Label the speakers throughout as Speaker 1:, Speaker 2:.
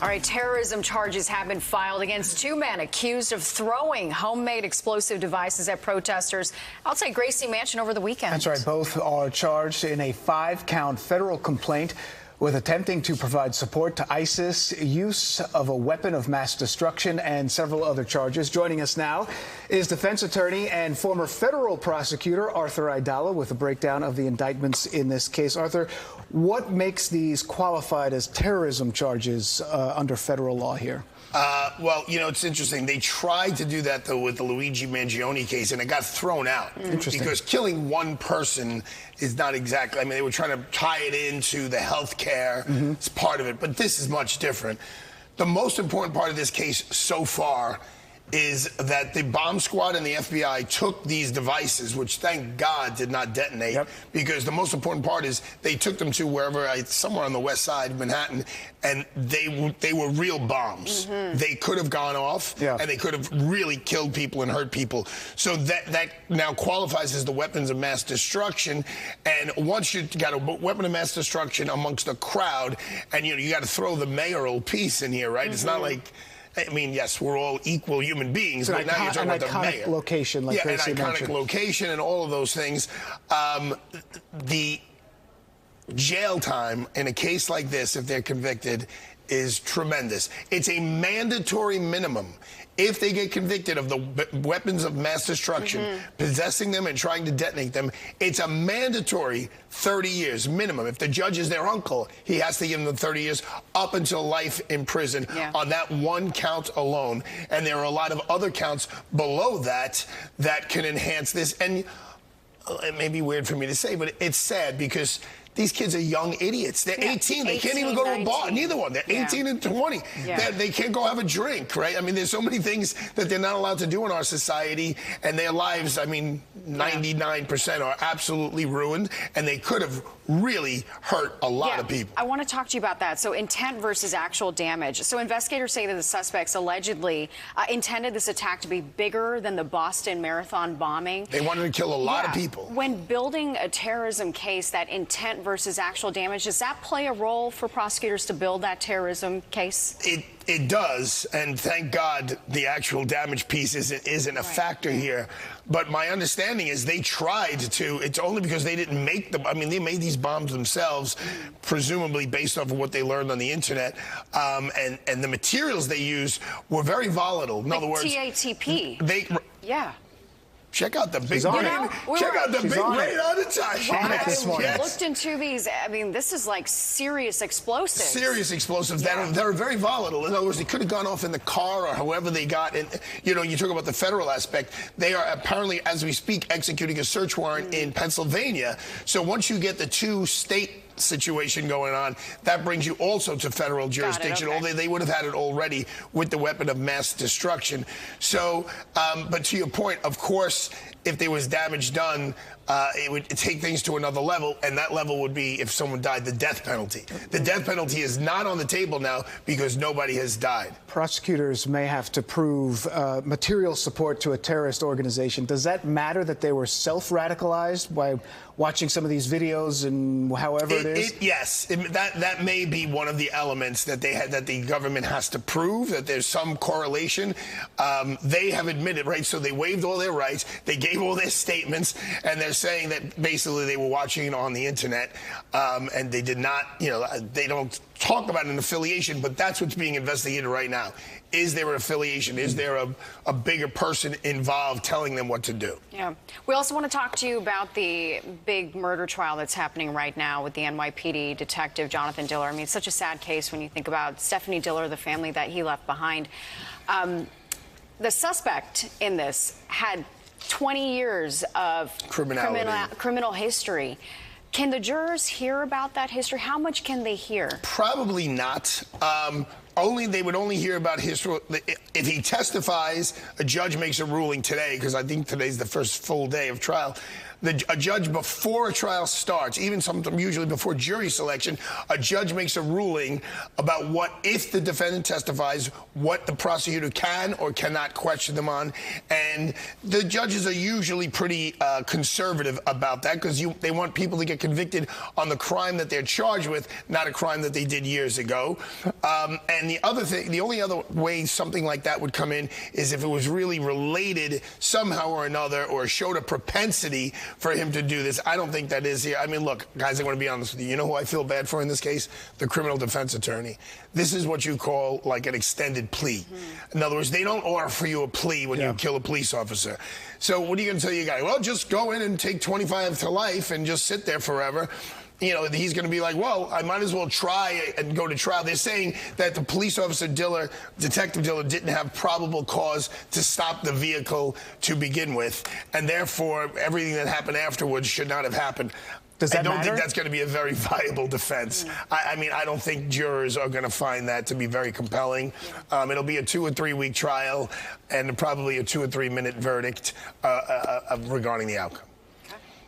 Speaker 1: All right, terrorism charges have been filed against two men accused of throwing homemade explosive devices at protesters outside Gracie Mansion over the weekend.
Speaker 2: That's right. Both are charged in a 5-count federal complaint with attempting to provide support to ISIS, use of a weapon of mass destruction, and several other charges. Joining us now is defense attorney and former federal prosecutor Arthur Aidala with a breakdown of the indictments in this case. Arthur, what makes these qualified as terrorism charges under federal law here?
Speaker 3: Well, you know, it's interesting. They tried to do that, though, with the Luigi Mangione case, and it got thrown out.
Speaker 2: Interesting.
Speaker 3: Because killing one person is not exactly... I mean, they were trying to tie it into the health care. It's part of it. But this is much different. The most important part of this case so far is that the bomb squad and the FBI took these devices, which thank God did not detonate, because the most important part is they took them to wherever, somewhere on the west side of Manhattan, and they were real bombs. They could have gone off, and they could have really killed people and hurt people. So that now qualifies as the weapons of mass destruction. And once you got a weapon of mass destruction amongst a crowd, and you got to throw the mayoral piece in here, right? It's not like... I mean, yes, we're all equal human beings, but now you're talking about the mayor.
Speaker 2: Location, like Gracie
Speaker 3: an iconic
Speaker 2: mentioned.
Speaker 3: location and all of those things. The jail time in a case like this, if they're convicted, is tremendous. It's a mandatory minimum. If they get convicted of the weapons of mass destruction, possessing them and trying to detonate them, it's a mandatory 30 years minimum. If the judge is their uncle, he has to give them the 30 years up until life in prison on that one count alone. And there are a lot of other counts below that that can enhance this. And it may be weird for me to say, but it's sad because these kids are young idiots. They're 18. They can't even go to a bar. Neither one. They're 18 and 20. They can't go have a drink, right? I mean, there's so many things that they're not allowed to do in our society, and their lives, I mean, 99% are absolutely ruined, and they could have really hurt a lot of people.
Speaker 1: I want to talk to you about that. So intent versus actual damage. So investigators say that the suspects allegedly intended this attack to be bigger than the Boston Marathon bombing.
Speaker 3: They wanted to kill a lot of people.
Speaker 1: When building a terrorism case, that intent versus actual damage, does that play a role for prosecutors to build that terrorism case?
Speaker 3: It does, and thank God the actual damage piece isn't a factor here. But my understanding is they tried to. It's only because they didn't make them. I mean, they made these bombs themselves, presumably based off of what they learned on the internet. And the materials they used were very volatile. In other words,
Speaker 1: TATP.
Speaker 3: Check out the big brain. Check out the big brain on the time.
Speaker 1: I looked into these. I mean, this is like serious explosives.
Speaker 3: Serious explosives that are very volatile. In other words, they could have gone off in the car or however they got. And you talk about the federal aspect. They are apparently, as we speak, executing a search warrant in Pennsylvania. So once you get the two state situation going on, that brings you also to federal jurisdiction, although they would have had it already with the weapon of mass destruction. So, but to your point, of course, if there was damage done, it would take things to another level, and that level would be, if someone died, the death penalty. The death penalty is not on the table now because nobody has died.
Speaker 2: Prosecutors may have to prove material support to a terrorist organization. Does that matter that they were self-radicalized by watching some of these videos and however it is?
Speaker 3: Yes, that may be one of the elements that the government has to prove, that there's some correlation. They have admitted, right? So they waived all their rights, they gave all their statements, and they're saying that basically they were watching it on the internet, and they did not, they don't talk about an affiliation, but that's what's being investigated right now. Is there an affiliation? Is there a bigger person involved telling them what to do?
Speaker 1: Yeah. We also want to talk to you about the big murder trial that's happening right now with the NYPD detective Jonathan Diller. I mean, it's such a sad case when you think about Stephanie Diller, the family that he left behind. The suspect in this had 20 years of criminal history. Can the jurors hear about that history? How much can they hear?
Speaker 3: Probably not. They would only hear about history if he testifies. A judge makes a ruling today, because I think today's the first full day of trial. a judge, before a trial starts, even sometimes usually before jury selection, a judge makes a ruling about what, if the defendant testifies, what the prosecutor can or cannot question them on. And the judges are usually pretty conservative about that, because they want people to get convicted on the crime that they're charged with, not a crime that they did years ago. And the only other way something like that would come in is if it was really related somehow or another, or showed a propensity for him to do this. I don't think that is here. I mean, look, guys, I want to be honest with you. You know who I feel bad for in this case? The criminal defense attorney. This is what you call like an extended plea. In other words, they don't offer you a plea when you kill a police officer. So what are you going to tell your guy? Well, just go in and take 25 to life and just sit there forever. You know, he's going to be like, well, I might as well try and go to trial. They're saying that the police officer Detective Diller, didn't have probable cause to stop the vehicle to begin with, and therefore everything that happened afterwards should not have happened.
Speaker 2: Does that
Speaker 3: I don't
Speaker 2: matter?
Speaker 3: think that's going to be a very viable defense. I mean, I don't think jurors are going to find that to be very compelling. It'll be a 2 or 3 week trial and probably a 2 or 3 minute verdict regarding the outcome.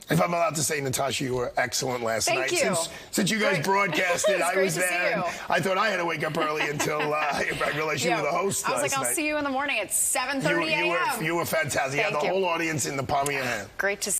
Speaker 3: If I'm allowed to say, Natasha, you were excellent last night.
Speaker 1: Thank you.
Speaker 3: Since you guys broadcasted, I was
Speaker 1: great to
Speaker 3: there.
Speaker 1: see you.
Speaker 3: I thought I had to wake up early until I realized you were the host
Speaker 1: I was
Speaker 3: last
Speaker 1: like, I'll
Speaker 3: night.
Speaker 1: see you in the morning at 7:30 a.m.
Speaker 3: You were fantastic. You had the whole audience in the palm of your hand.
Speaker 1: Great to see you.